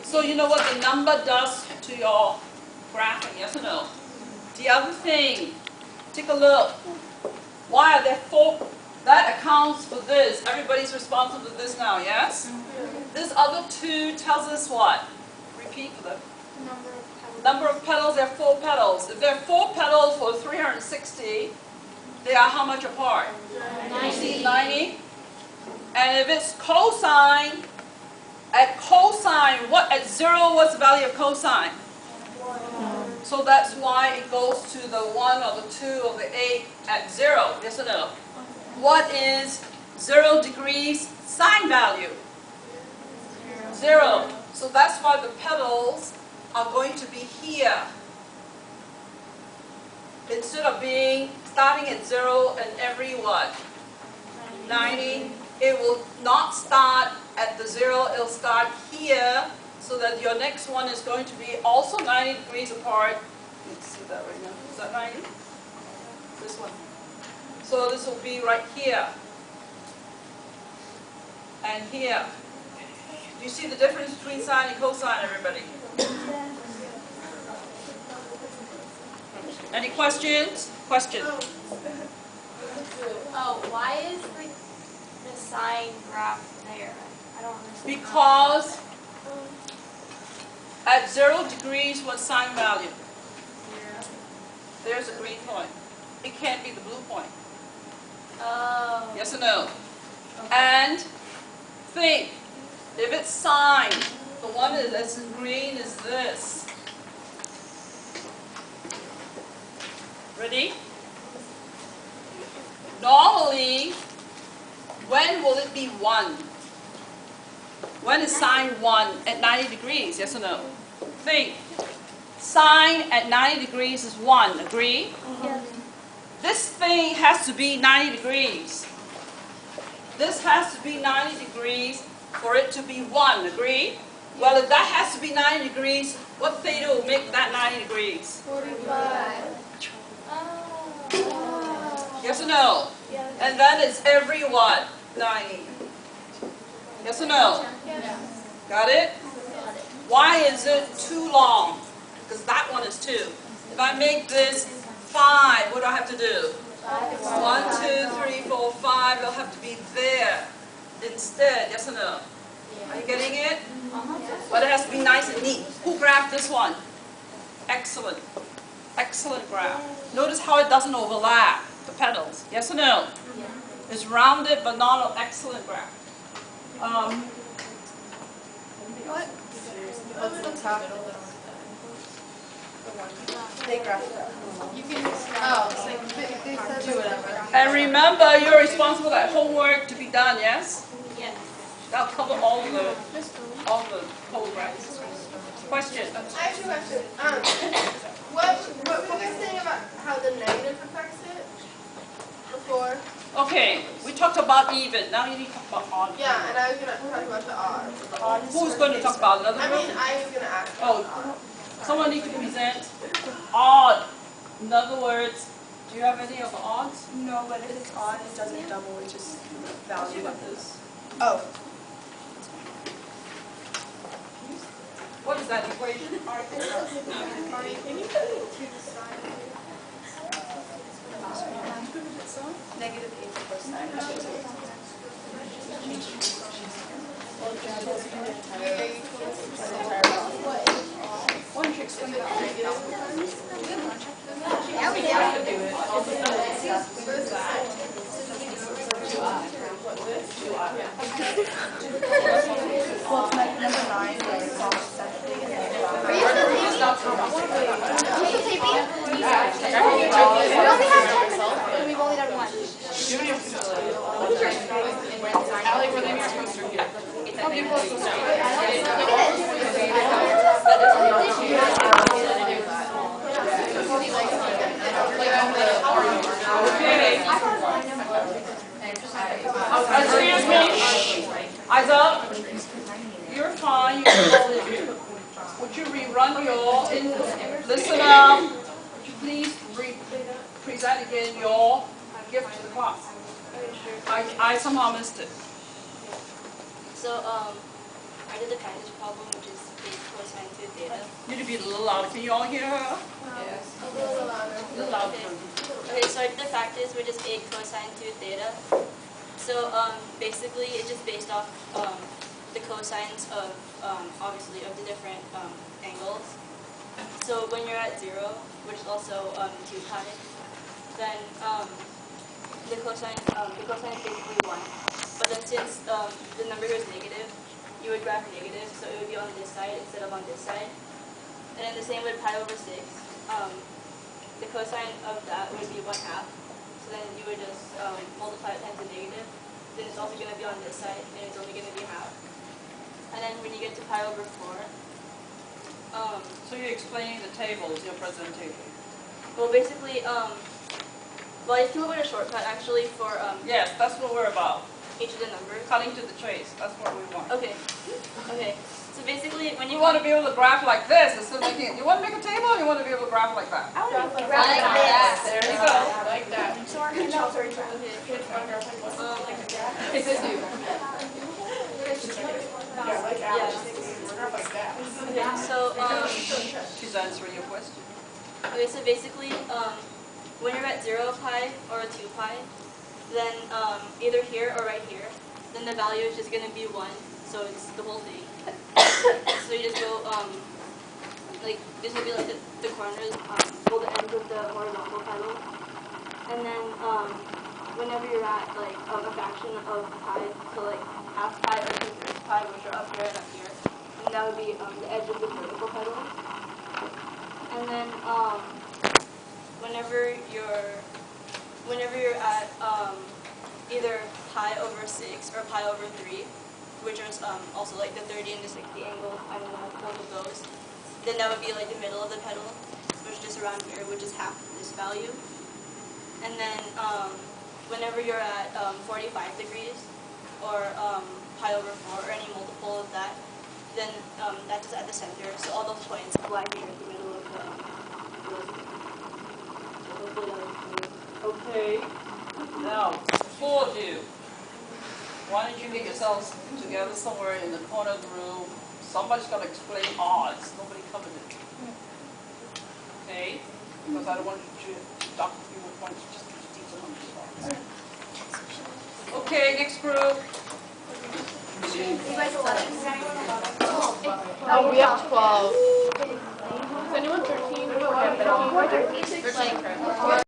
So you know what the number does to your graphing, yes or no? The other thing, take a look. Why are there 4? That accounts for this. Everybody's responsible for this now, yes? This other 2 tells us what? Repeat for them. Number of petals, there are 4 petals. If there are 4 petals for 360, they are how much apart? 90. 90. And if it's cosine, at cosine, at 0, what's the value of cosine? 1. So that's why it goes to the 1 or the 2 or the 8 at 0, yes or no? What is 0 degrees sine value? 0. So that's why the petals are going to be here. Instead of being starting at 0 and every what? 90. It will not start at the 0, it'll start here, so that your next one is going to be also 90 degrees apart. Let's see that right now. Is that 90? This one. So this will be right here. And here. Do you see the difference between sine and cosine, everybody? Any questions? Questions? Oh, why is the sine graph there? I don't understand. Because at 0 degrees, what's sine value? There's a green point. It can't be the blue point. Oh. Yes or no? Okay. And think, if it's sine, the one that's in green is this. Ready? Normally, when will it be 1? When is sine 1 at 90 degrees? Yes or no? Think. Sine at 90 degrees is 1. Agree? Yes. This thing has to be 90 degrees. This has to be 90 degrees for it to be 1. Agree? Well, if that has to be 90 degrees, what theta will make that 90 degrees? 45. Yes or no? Yes. And then it's every what? 90. Yes or no? Yes. Got it? Why is it too long? Because that one is 2. If I make this 5, what do I have to do? 1, 2, 3, 4, 5. It'll have to be there instead. Yes or no? Are you getting it? But it has to be nice and neat. Who graphed this one? Excellent. Excellent graph. Notice how it doesn't overlap the petals. Yes or no? It's rounded but not an excellent graph. What's the top? They graphed it. You can they said do whatever. And remember, you're responsible for that homework to be done, yes? Yes. That'll cover all the whole graphs. Question? I have a question. What were you saying about how the negative affects it before? Okay, we talked about even. Now you need to talk about odd. Yeah, and I was going to talk about the odd. Who's going to talk about another I group? mean, I was going to ask. Oh, someone needs to present odd. In other words, do you have any of the odds? No, but if it's odd, it doesn't double, it just value of this. Oh. What is that equation? Negative 8 plus 9. Why don't you explain that? Yeah, we Well, it's like number 9, where it's all essentially a negative. Are you still taping? We only have 10 minutes, and we've only done one. Allie, were they your poster here? Excuse me. Eyes up. You're fine. You can hold it. Would you rerun your, listen up. Would you please present again your gift to the class? I somehow missed it. So, I did the package problem, which is You need to be a little louder. Can you all hear her? Yes. A little louder. A little louder. Okay, so the factors were just 8 cosine 2 theta. So basically it's just based off the cosines of obviously of the different angles. So when you're at 0, which is also 2 pi, then the cosine is basically 1. But then since the number here is negative, you would graph negative, so it would be on this side instead of on this side. And then the same with pi over 6. The cosine of that would be 1/2. So then you would just multiply it times the negative. Then it's also going to be on this side, and it's only going to be half. And then when you get to pi over 4, So you're explaining the tables, your presentation. well basically, well I came up with a shortcut actually for Yes, that's what we're about. each of the numbers. Cutting to the chase. That's what we want. Okay. Okay. So basically, when You you want to be able to graph like this instead of making it. You want to make a table, or you want to be able to graph like that? like There you go. Like that. So our handouts are each Okay. Is this you? Yeah, like Yeah. like that. Okay. So She's answering your question. okay. So basically, when you're at 0 pi or 2 pi, then either here or right here, then the value is just gonna be 1. So it's the whole thing. So you just go like this will be like the corners, well the ends of the horizontal pedal, and then whenever you're at like a fraction of pi, so like half pi or 2/3 pi, which are up here and up here, and that would be the edge of the vertical pedal. And then whenever you're at either pi over 6 or pi over 3, which is also like the 30 and the 60 angle, I don't know both of those, then that would be like the middle of the pedal, which is just around here, which is half this value. And then whenever you're at 45 degrees or pi over 4 or any multiple of that, then that's just at the center. So all those points lie here in the middle of the so hopefully that was clear. Okay. Now, four of you. Why don't you get yourselves together somewhere in the corner of the room? Somebody's going to explain odds. Nobody covered it. Okay? Because I don't want you to dock a few more points just to teach them on the spot. Okay, next group. You guys 11. Oh, we have 12. Is anyone 13? We're 13. Like